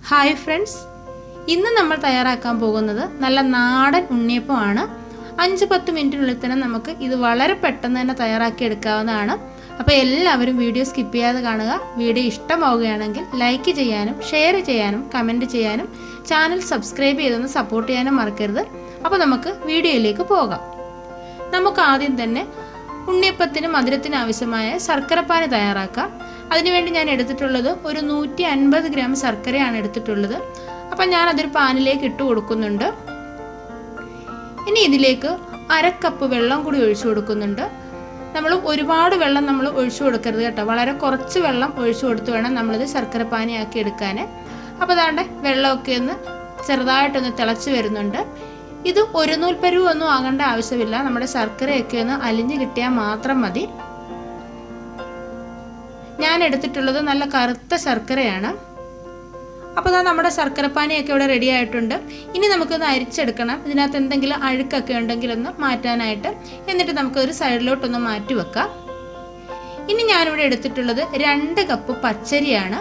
Hi friends, ഇന്ന് നമ്മൾ തയ്യാറാക്കാൻ പോകുന്നത് നല്ല നാടൻ ഉണ്ണിയപ്പമാണ്. 5-10 മിനിറ്റിനുള്ളിൽ തന്നെ നമുക്ക് ഇത് വളരെ പെട്ടെന്ന് തന്നെ തയ്യാറാക്കി എടുക്കാവുന്നതാണ്. അപ്പോൾ എല്ലാവരും വീഡിയോ സ്കിപ്പ് ചെയ്യാതെ കാണുക. വീഡിയോ ഇഷ്ടമാവുകയാണെങ്കിൽ ലൈക്ക് ചെയ്യാനും ഷെയർ ചെയ്യാനും കമൻറ്റ് ചെയ്യാനും ചാനൽ സബ്സ്ക്രൈബ് ചെയ്തൊന്ന് സപ്പോർട്ട് ചെയ്യാനും മറക്കരുത്. അപ്പോൾ നമുക്ക് വീഡിയോയിലേക്ക് പോകാം. നമുക്ക് ആദ്യം തന്നെ ഉണ്ണിയപ്പത്തിന് മധുരത്തിന് ആവശ്യമായ ശർക്കരപ്പാനി തയ്യാറാക്കാം. അതിനുവേണ്ടി ഞാൻ എടുത്തിട്ടുള്ളത് ഒരു 150 ഗ്രാം ശർക്കരയാണ് എടുത്തിട്ടുള്ളത്. അപ്പം ഞാൻ അതൊരു പാനിലേക്ക് ഇട്ട് കൊടുക്കുന്നുണ്ട്. ഇനി ഇതിലേക്ക് 1/2 കപ്പ് വെള്ളം കൂടി ഒഴിച്ചു കൊടുക്കുന്നുണ്ട്. നമ്മൾ ഒരുപാട് വെള്ളം നമ്മൾ ഒഴിച്ചു കൊടുക്കരുത് കേട്ടോ. വളരെ കുറച്ച് വെള്ളം ഒഴിച്ചു കൊടുത്ത് വേണം നമ്മളിത് ശർക്കരപ്പാനിയാക്കി എടുക്കാൻ. അപ്പോൾ അതാണ്ട് വെള്ളമൊക്കെ ഒന്ന് ചെറുതായിട്ടൊന്ന് തിളച്ച് വരുന്നുണ്ട്. ഇത് ഒരു നൂൽപ്പരുവൊന്നും ആകേണ്ട ആവശ്യമില്ല. നമ്മുടെ ശർക്കരയൊക്കെ ഒന്ന് അലിഞ്ഞു കിട്ടിയാൽ മാത്രം മതി. ഞാൻ എടുത്തിട്ടുള്ളത് നല്ല കറുത്ത ശർക്കരയാണ്. അപ്പോൾ നമ്മുടെ ശർക്കരപ്പാനിയൊക്കെ ഇവിടെ റെഡി ആയിട്ടുണ്ട്. ഇനി നമുക്കൊന്ന് അരിച്ചെടുക്കണം. ഇതിനകത്ത് എന്തെങ്കിലും അഴുക്കൊക്കെ ഉണ്ടെങ്കിലൊന്ന് മാറ്റാനായിട്ട്. എന്നിട്ട് നമുക്കൊരു സൈഡിലോട്ടൊന്ന് മാറ്റി വെക്കാം. ഇനി ഞാനിവിടെ എടുത്തിട്ടുള്ളത് 2 കപ്പ് പച്ചരിയാണ്.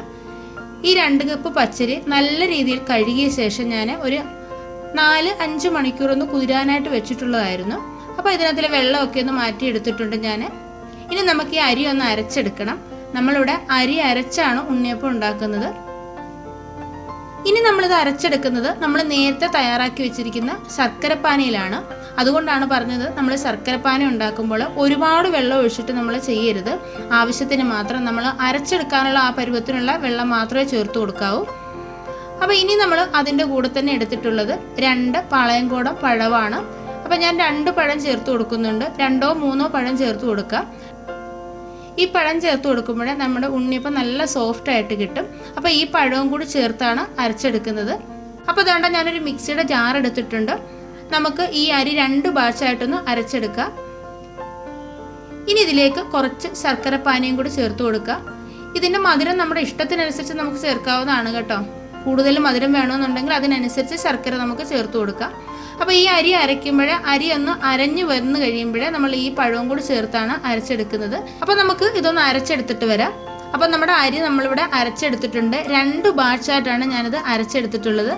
ഈ 2 കപ്പ് പച്ചരി നല്ല രീതിയിൽ കഴുകിയ ശേഷം ഞാൻ ഒരു 4-5 മണിക്കൂർ ഒന്ന് കുതിരാനായിട്ട് വെച്ചിട്ടുള്ളതായിരുന്നു. അപ്പോൾ ഇതിനകത്തിലെ വെള്ളമൊക്കെ ഒന്ന് മാറ്റി എടുത്തിട്ടുണ്ട് ഞാൻ. ഇനി നമുക്ക് ഈ അരി ഒന്ന് അരച്ചെടുക്കണം. നമ്മളിവിടെ അരി അരച്ചാണ് ഉണ്ണിയപ്പം ഉണ്ടാക്കുന്നത്. ഇനി നമ്മളിത് അരച്ചെടുക്കുന്നത് നമ്മൾ നേരത്തെ തയ്യാറാക്കി വെച്ചിരിക്കുന്ന ശർക്കരപ്പാനിയിലാണ്. അതുകൊണ്ടാണ് പറഞ്ഞത് നമ്മൾ ശർക്കരപ്പാനി ഉണ്ടാക്കുമ്പോൾ ഒരുപാട് വെള്ളം ഒഴിച്ചിട്ട് നമ്മൾ ചെയ്യരുത്. ആവശ്യത്തിന് മാത്രം നമ്മൾ അരച്ചെടുക്കാനുള്ള ആ പരുവത്തിനുള്ള വെള്ളം മാത്രമേ ചേർത്ത് കൊടുക്കാവൂ. അപ്പോൾ ഇനി നമ്മൾ അതിൻ്റെ കൂടെ തന്നെ എടുത്തിട്ടുള്ളത് 2 പാളയംകോടൻ പഴമാണ്. അപ്പോൾ ഞാൻ 2 പഴം ചേർത്ത് കൊടുക്കുന്നുണ്ട്. 2-3 പഴം ചേർത്ത് കൊടുക്കുക. ഈ പഴം ചേർത്ത് കൊടുക്കുമ്പോഴേ നമ്മുടെ ഉണ്ണിയപ്പം നല്ല സോഫ്റ്റ് ആയിട്ട് കിട്ടും. അപ്പോൾ ഈ പഴവും കൂടി ചേർത്താണ് അരച്ചെടുക്കുന്നത്. അപ്പോൾ അതുകൊണ്ട് ഞാനൊരു മിക്സിയുടെ ജാർ എടുത്തിട്ടുണ്ട്. നമുക്ക് ഈ അരി 2 ബാച്ചായിട്ടൊന്ന് അരച്ചെടുക്കാം. ഇനി ഇതിലേക്ക് കുറച്ച് ശർക്കരപ്പാനിയും കൂടി ചേർത്ത് കൊടുക്കുക. ഇതിൻ്റെ മധുരം നമ്മുടെ ഇഷ്ടത്തിനനുസരിച്ച് നമുക്ക് ചേർക്കാവുന്നതാണ് കേട്ടോ. കൂടുതൽ മധുരം വേണമെന്നുണ്ടെങ്കിൽ അതിനനുസരിച്ച് ശർക്കര നമുക്ക് ചേർത്ത് കൊടുക്കാം. അപ്പോൾ ഈ അരി അരയ്ക്കുമ്പോഴേ അരി ഒന്ന് അരഞ്ഞു വന്ന് കഴിയുമ്പോഴേ നമ്മൾ ഈ പഴവും കൂടി ചേർത്താണ് അരച്ചെടുക്കുന്നത്. അപ്പോൾ നമുക്ക് ഇതൊന്ന് അരച്ചെടുത്തിട്ട് വരാം. അപ്പോൾ നമ്മുടെ അരി നമ്മളിവിടെ അരച്ചെടുത്തിട്ടുണ്ട്. 2 ബാച്ചായിട്ടാണ് ഞാനിത് അരച്ചെടുത്തിട്ടുള്ളത്.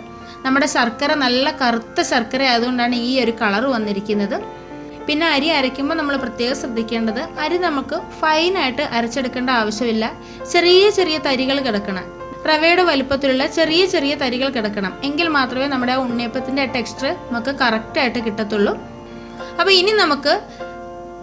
നമ്മുടെ ശർക്കര നല്ല കറുത്ത ശർക്കര ആയതുകൊണ്ടാണ് ഈ ഒരു കളർ വന്നിരിക്കുന്നത്. പിന്നെ അരി അരയ്ക്കുമ്പോൾ നമ്മൾ പ്രത്യേകം ശ്രദ്ധിക്കേണ്ടത്, അരി നമുക്ക് ഫൈനായിട്ട് അരച്ചെടുക്കേണ്ട ആവശ്യമില്ല. ചെറിയ ചെറിയ തരികൾ കിടക്കണം. റവയുടെ വലുപ്പത്തിലുള്ള ചെറിയ ചെറിയ തരികൾ കിടക്കണം. എങ്കിൽ മാത്രമേ നമ്മുടെ ഉണ്ണിയപ്പത്തിൻ്റെ ടെക്സ്ചർ നമുക്ക് കറക്റ്റായിട്ട് കിട്ടത്തുള്ളൂ. അപ്പോൾ ഇനി നമുക്ക്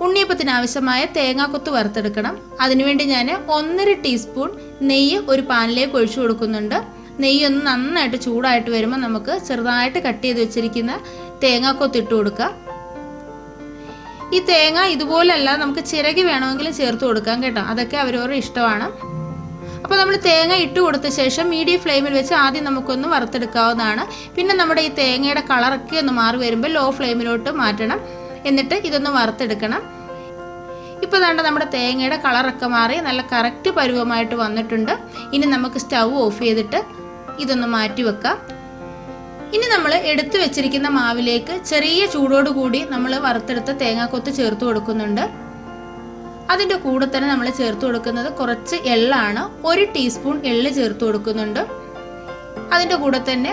ഉണ്ണിയപ്പത്തിന് ആവശ്യമായ തേങ്ങാക്കൊത്ത് വറുത്തെടുക്കണം. അതിനുവേണ്ടി ഞാൻ 1.5 ടീസ്പൂൺ നെയ്യ് ഒരു പാനിലേക്ക് ഒഴിച്ചു കൊടുക്കുന്നുണ്ട്. നെയ്യ് ഒന്ന് നന്നായിട്ട് ചൂടായിട്ട് വരുമ്പോൾ നമുക്ക് ചെറുതായിട്ട് കട്ട് ചെയ്ത് വെച്ചിരിക്കുന്ന തേങ്ങാക്കൊത്ത് ഇട്ട് കൊടുക്കുക. ഈ തേങ്ങ ഇതുപോലല്ല, നമുക്ക് ചിരകി വേണമെങ്കിലും ചേർത്ത് കൊടുക്കാം കേട്ടോ. അതൊക്കെ അവരവരുടെ ഇഷ്ടമാണ്. അപ്പോൾ നമ്മൾ തേങ്ങ ഇട്ട് കൊടുത്ത ശേഷം മീഡിയം ഫ്ലെയിമിൽ വെച്ച് ആദ്യം നമുക്കൊന്ന് വറുത്തെടുക്കാവുന്നതാണ്. പിന്നെ നമ്മുടെ ഈ തേങ്ങയുടെ കളറൊക്കെ ഒന്ന് മാറി വരുമ്പോൾ ലോ ഫ്ലെയിമിലോട്ട് മാറ്റണം. എന്നിട്ട് ഇതൊന്ന് വറുത്തെടുക്കണം. ഇപ്പോൾ നമ്മുടെ തേങ്ങയുടെ കളറൊക്കെ മാറി നല്ല കറക്റ്റ് പരുവമായിട്ട് വന്നിട്ടുണ്ട്. ഇനി നമുക്ക് സ്റ്റൗ ഓഫ് ചെയ്തിട്ട് ഇതൊന്ന് മാറ്റി വെക്കാം. ഇനി നമ്മൾ എടുത്തു വെച്ചിരിക്കുന്ന മാവിലേക്ക് ചെറിയ ചൂടോടുകൂടി നമ്മൾ വറുത്തെടുത്ത തേങ്ങാക്കൊത്ത് ചേർത്ത് കൊടുക്കുന്നുണ്ട്. അതിൻ്റെ കൂടെ തന്നെ നമ്മൾ ചേർത്ത് കൊടുക്കുന്നത് കുറച്ച് എള്ളാണ്. 1 ടീസ്പൂൺ എള്ള് ചേർത്ത് കൊടുക്കുന്നുണ്ട്. അതിൻ്റെ കൂടെ തന്നെ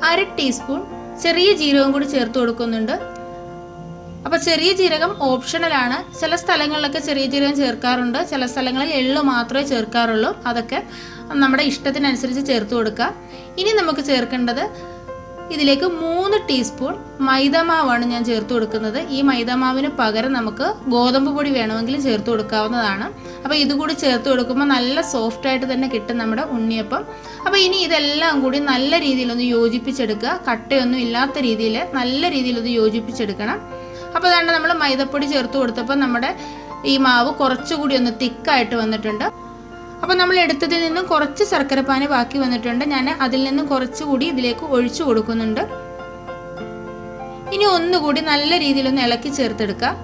1/2 ടീസ്പൂൺ ചെറിയ ജീരകം കൂടി ചേർത്ത് കൊടുക്കുന്നുണ്ട്. അപ്പോൾ ചെറിയ ജീരകം ഓപ്ഷണലാണ്. ചില സ്ഥലങ്ങളിലൊക്കെ ചെറിയ ജീരകം ചേർക്കാറുണ്ട്, ചില സ്ഥലങ്ങളിൽ എള്ള് മാത്രമേ ചേർക്കാറുള്ളൂ. അതൊക്കെ നമ്മുടെ ഇഷ്ടത്തിനനുസരിച്ച് ചേർത്ത് കൊടുക്കുക. ഇനി നമുക്ക് ചേർക്കേണ്ടത് ഇതിലേക്ക് 3 ടീസ്പൂൺ മൈദമാവാണ് ഞാൻ ചേർത്ത് കൊടുക്കുന്നത്. ഈ മൈദമാവിന് പകരം നമുക്ക് ഗോതമ്പ് പൊടി വേണമെങ്കിലും ചേർത്ത് കൊടുക്കാവുന്നതാണ്. അപ്പോൾ ഇതുകൂടി ചേർത്ത് കൊടുക്കുമ്പോൾ നല്ല സോഫ്റ്റായിട്ട് തന്നെ കിട്ടും നമ്മുടെ ഉണ്ണിയപ്പം. അപ്പോൾ ഇനി ഇതെല്ലാം കൂടി നല്ല രീതിയിലൊന്ന് യോജിപ്പിച്ചെടുക്കുക. കട്ടയൊന്നും ഇല്ലാത്ത രീതിയിൽ നല്ല രീതിയിലൊന്ന് യോജിപ്പിച്ചെടുക്കണം. അപ്പോൾ അതാണ് നമ്മൾ മൈദപ്പൊടി ചേർത്ത് കൊടുത്തപ്പോൾ നമ്മുടെ ഈ മാവ് കുറച്ചുകൂടി ഒന്ന് തിക്കായിട്ട് വന്നിട്ടുണ്ട്. അപ്പോൾ നമ്മൾ എടുത്തതിൽ നിന്നും കുറച്ച് ശർക്കരപ്പാനി ബാക്കി വന്നിട്ടുണ്ട്. ഞാൻ അതിൽ നിന്നും കുറച്ചുകൂടി ഇതിലേക്ക് ഒഴിച്ചു കൊടുക്കുന്നുണ്ട്. ഇനി ഒന്നുകൂടി നല്ല രീതിയിലൊന്ന് ഇളക്കി ചേർത്തെടുക്കാം.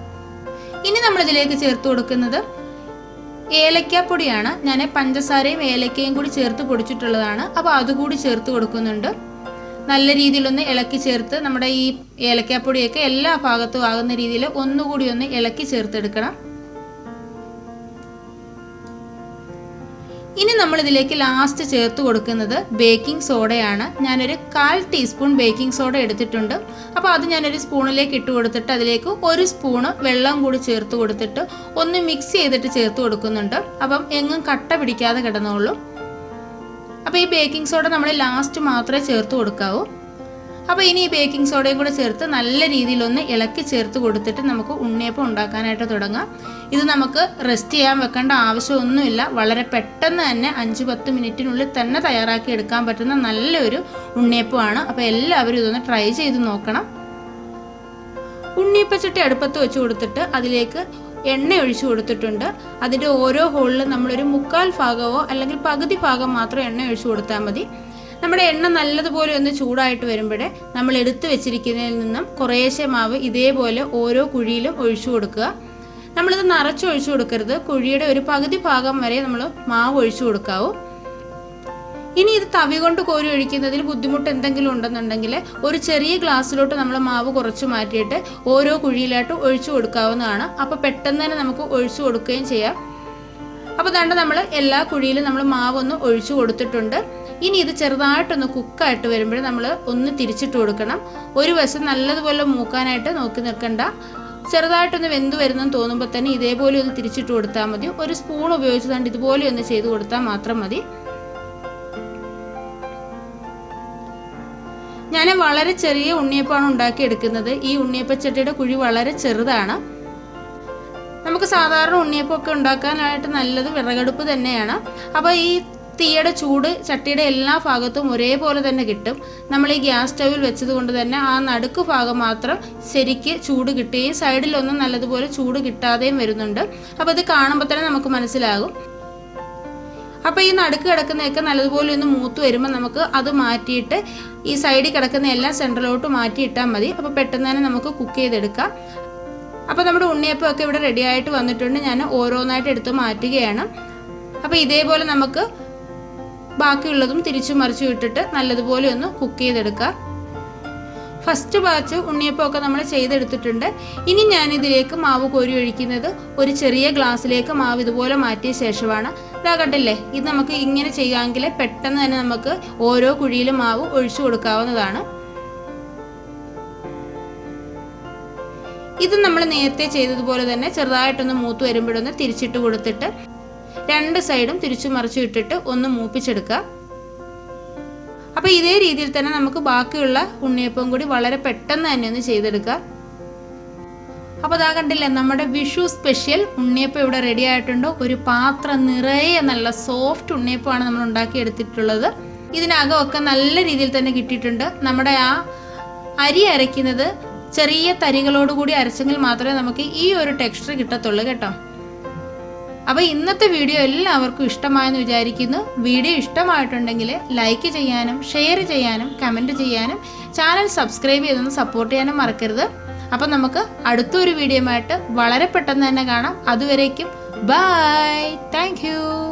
ഇനി നമ്മളിതിലേക്ക് ചേർത്ത് കൊടുക്കുന്നത് ഏലക്കാപ്പൊടിയാണ്. ഞാൻ പഞ്ചസാരയും ഏലക്കയും കൂടി ചേർത്ത് പൊടിച്ചിട്ടുള്ളതാണ്. അപ്പോൾ അതുകൂടി ചേർത്ത് കൊടുക്കുന്നുണ്ട്. നല്ല രീതിയിലൊന്ന് ഇളക്കി ചേർത്ത് നമ്മുടെ ഈ ഏലക്കാപ്പൊടിയൊക്കെ എല്ലാ ഭാഗത്തും ആകുന്ന രീതിയിൽ ഒന്നുകൂടി ഒന്ന് ഇളക്കി ചേർത്തെടുക്കണം. ഇനി നമ്മൾ ഇതിലേക്ക് ലാസ്റ്റ് ചേർത്ത് കൊടുക്കുന്നത് ബേക്കിംഗ് സോഡയാണ്. ഞാനൊരു 1/4 ടീസ്പൂൺ ബേക്കിംഗ് സോഡ എടുത്തിട്ടുണ്ട്. അപ്പോൾ അത് ഞാനൊരു സ്പൂണിലേക്ക് ഇട്ട് കൊടുത്തിട്ട് അതിലേക്ക് 1 സ്പൂണ് വെള്ളം കൂടി ചേർത്ത് കൊടുത്തിട്ട് ഒന്ന് മിക്സ് ചെയ്തിട്ട് ചേർത്ത് കൊടുക്കുന്നുണ്ട്. അപ്പം എങ്ങും കട്ട പിടിക്കാതെ കിടന്നോളൂ. അപ്പോൾ ഈ ബേക്കിംഗ് സോഡ നമ്മൾ ലാസ്റ്റ് മാത്രമേ ചേർത്ത് കൊടുക്കാവൂ. അപ്പോൾ ഇനി ഈ ബേക്കിംഗ് സോഡയും കൂടെ ചേർത്ത് നല്ല രീതിയിലൊന്ന് ഇളക്കി ചേർത്ത് കൊടുത്തിട്ട് നമുക്ക് ഉണ്ണിയപ്പം ഉണ്ടാക്കാനായിട്ട് തുടങ്ങാം. ഇത് നമുക്ക് റെസ്റ്റ് ചെയ്യാൻ വെക്കേണ്ട ആവശ്യമൊന്നുമില്ല. വളരെ പെട്ടെന്ന് തന്നെ 5-10 മിനിറ്റിനുള്ളിൽ തന്നെ തയ്യാറാക്കി എടുക്കാൻ പറ്റുന്ന നല്ലൊരു ഉണ്ണിയപ്പമാണ്. അപ്പോൾ എല്ലാവരും ഇതൊന്ന് ട്രൈ ചെയ്ത് നോക്കണം. ഉണ്ണിയപ്പച്ചട്ടി അടുപ്പത്ത് വെച്ച് കൊടുത്തിട്ട് അതിലേക്ക് എണ്ണ ഒഴിച്ചു കൊടുത്തിട്ടുണ്ട്. അതിൻ്റെ ഓരോ ഹോളിലും നമ്മളൊരു 1/4 ഭാഗമോ അല്ലെങ്കിൽ പകുതി ഭാഗം മാത്രം എണ്ണ ഒഴിച്ചു കൊടുത്താൽ മതി. നമ്മുടെ എണ്ണ നല്ലതുപോലെ ഒന്ന് ചൂടായിട്ട് വരുമ്പോഴേ നമ്മൾ എടുത്തു വെച്ചിരിക്കുന്നതിൽ നിന്നും കുറേശ്ശെ മാവ് ഇതേപോലെ ഓരോ കുഴിയിലും ഒഴിച്ചു കൊടുക്കുക. നമ്മളിത് നിറച്ചൊഴിച്ചു കൊടുക്കരുത്. കുഴിയുടെ ഒരു പകുതി ഭാഗം വരെ നമ്മൾ മാവ് ഒഴിച്ചു കൊടുക്കാവൂ. ഇനി ഇത് തവി കൊണ്ട് കോരി ഒഴിക്കുന്നതിൽ ബുദ്ധിമുട്ട് എന്തെങ്കിലും ഉണ്ടെന്നുണ്ടെങ്കിൽ ഒരു ചെറിയ ഗ്ലാസ്സിലോട്ട് നമ്മൾ മാവ് കുറച്ച് മാറ്റിയിട്ട് ഓരോ കുഴിയിലായിട്ട് ഒഴിച്ചു കൊടുക്കാവുന്നതാണ്. അപ്പോൾ പെട്ടെന്ന് തന്നെ നമുക്ക് ഒഴിച്ചു കൊടുക്കുകയും ചെയ്യാം. അപ്പോൾ ദാണ്ട് നമ്മൾ എല്ലാ കുഴിയിലും നമ്മൾ മാവൊന്ന് ഒഴിച്ചു കൊടുത്തിട്ടുണ്ട്. ഇനി ഇത് ചെറുതായിട്ടൊന്ന് കുക്കായിട്ട് വരുമ്പോൾ നമ്മൾ ഒന്ന് തിരിച്ചിട്ട് കൊടുക്കണം. ഒരു വശം നല്ലതുപോലെ മൂക്കാനായിട്ട് നോക്കി നിൽക്കണ്ട. ചെറുതായിട്ടൊന്ന് വെന്ത് വരുന്നെന്ന് തോന്നുമ്പോൾ തന്നെ ഇതേപോലെ ഒന്ന് തിരിച്ചിട്ട് കൊടുത്താൽ മതി. ഒരു സ്പൂൺ ഉപയോഗിച്ചുകൊണ്ട് ഇതുപോലെ ഒന്ന് ചെയ്ത് കൊടുത്താൽ മാത്രം മതി. ഞാൻ വളരെ ചെറിയ ഉണ്ണിയപ്പമാണ് ഉണ്ടാക്കിയെടുക്കുന്നത്. ഈ ഉണ്ണിയപ്പച്ചട്ടിയുടെ കുഴി വളരെ ചെറുതാണ്. നമുക്ക് സാധാരണ ഉണ്ണിയപ്പമൊക്കെ ഉണ്ടാക്കാനായിട്ട് നല്ലത് വിറകടുപ്പ് തന്നെയാണ്. അപ്പോൾ ഈ തീയുടെ ചൂട് ചട്ടിയുടെ എല്ലാ ഭാഗത്തും ഒരേപോലെ തന്നെ കിട്ടും. നമ്മൾ ഈ ഗ്യാസ് സ്റ്റൗവിൽ വെച്ചത് കൊണ്ട് തന്നെ ആ നടുക്ക് ഭാഗം മാത്രം ശരിക്ക് ചൂട് കിട്ടുകയും സൈഡിലൊന്നും നല്ലതുപോലെ ചൂട് കിട്ടാതെയും വരുന്നുണ്ട്. അപ്പോൾ ഇത് കാണുമ്പോൾ തന്നെ നമുക്ക് മനസ്സിലാകും. അപ്പോൾ ഈ നടുക്ക് കിടക്കുന്നതൊക്കെ നല്ലതുപോലെ ഒന്ന് മൂത്ത് വരുമ്പോൾ നമുക്ക് അത് മാറ്റിയിട്ട് ഈ സൈഡിൽ കിടക്കുന്ന എല്ലാം സെൻറ്ററിലോട്ട് മാറ്റിയിട്ടാൽ മതി. അപ്പോൾ പെട്ടെന്ന് തന്നെ നമുക്ക് കുക്ക് ചെയ്തെടുക്കാം. അപ്പോൾ നമ്മുടെ ഉണ്ണിയപ്പമൊക്കെ ഇവിടെ റെഡി ആയിട്ട് വന്നിട്ടുണ്ട്. ഞാൻ ഓരോന്നായിട്ട് എടുത്ത് മാറ്റുകയാണ്. അപ്പോൾ ഇതേപോലെ നമുക്ക് ബാക്കിയുള്ളതും തിരിച്ചു മറിച്ചു ഇട്ടിട്ട് നല്ലതുപോലെ ഒന്ന് കുക്ക് ചെയ്തെടുക്കാം. ഫസ്റ്റ് ബാച്ച് ഉണ്ണിയപ്പമൊക്കെ നമ്മൾ ചെയ്തെടുത്തിട്ടുണ്ട്. ഇനി ഞാനിതിലേക്ക് മാവ് കോരി ഒഴിക്കുന്നത് ഒരു ചെറിയ ഗ്ലാസ്സിലേക്ക് മാവ് ഇതുപോലെ മാറ്റിയ ശേഷമാണ്. ഇതാ കണ്ടില്ലേ, ഇത് നമുക്ക് ഇങ്ങനെ ചെയ്യാമെങ്കിൽ പെട്ടെന്ന് തന്നെ നമുക്ക് ഓരോ കുഴിയിലും മാവ് ഒഴിച്ചു കൊടുക്കാവുന്നതാണ്. ഇത് നമ്മൾ നേരത്തെ ചെയ്തതുപോലെ തന്നെ ചെറുതായിട്ടൊന്ന് മൂത്ത് വരുമ്പോഴൊന്ന് തിരിച്ചിട്ട് കൊടുത്തിട്ട് 2 സൈഡും തിരിച്ചു മറിച്ചു ഇട്ടിട്ട് ഒന്ന് മൂപ്പിച്ചെടുക്കുക. അപ്പോൾ ഇതേ രീതിയിൽ തന്നെ നമുക്ക് ബാക്കിയുള്ള ഉണ്ണിയപ്പം കൂടി വളരെ പെട്ടെന്ന് തന്നെ ഒന്ന് ചെയ്തെടുക്കുക. അപ്പോൾ അതാ കണ്ടില്ലേ, നമ്മുടെ വിഷു സ്പെഷ്യൽ ഉണ്ണിയപ്പം ഇവിടെ റെഡി ആയിട്ടുണ്ട്. ഒരു പാത്രം നിറയെ നല്ല സോഫ്റ്റ് ഉണ്ണിയപ്പമാണ് നമ്മൾ ഉണ്ടാക്കിയെടുത്തിട്ടുള്ളത്. ഇതിനകമൊക്കെ നല്ല രീതിയിൽ തന്നെ കിട്ടിയിട്ടുണ്ട്. നമ്മുടെ ആ അരി അരയ്ക്കുന്നത് ചെറിയ തരികളോടുകൂടി അരച്ചെങ്കിൽ മാത്രമേ നമുക്ക് ഈ ഒരു ടെക്സ്ചർ കിട്ടത്തുള്ളൂ കേട്ടോ. അപ്പോൾ ഇന്നത്തെ വീഡിയോ എല്ലാവർക്കും ഇഷ്ടമായെന്ന് വിചാരിക്കുന്നു. വീഡിയോ ഇഷ്ടമായിട്ടുണ്ടെങ്കിൽ ലൈക്ക് ചെയ്യാനും ഷെയർ ചെയ്യാനും കമൻറ്റ് ചെയ്യാനും ചാനൽ സബ്സ്ക്രൈബ് ചെയ്തൊന്ന് സപ്പോർട്ട് ചെയ്യാനും മറക്കരുത്. അപ്പോൾ നമുക്ക് അടുത്തൊരു വീഡിയോയുമായിട്ട് വളരെ പെട്ടെന്ന് തന്നെ കാണാം. അതുവരേക്കും ബൈ. Thank you.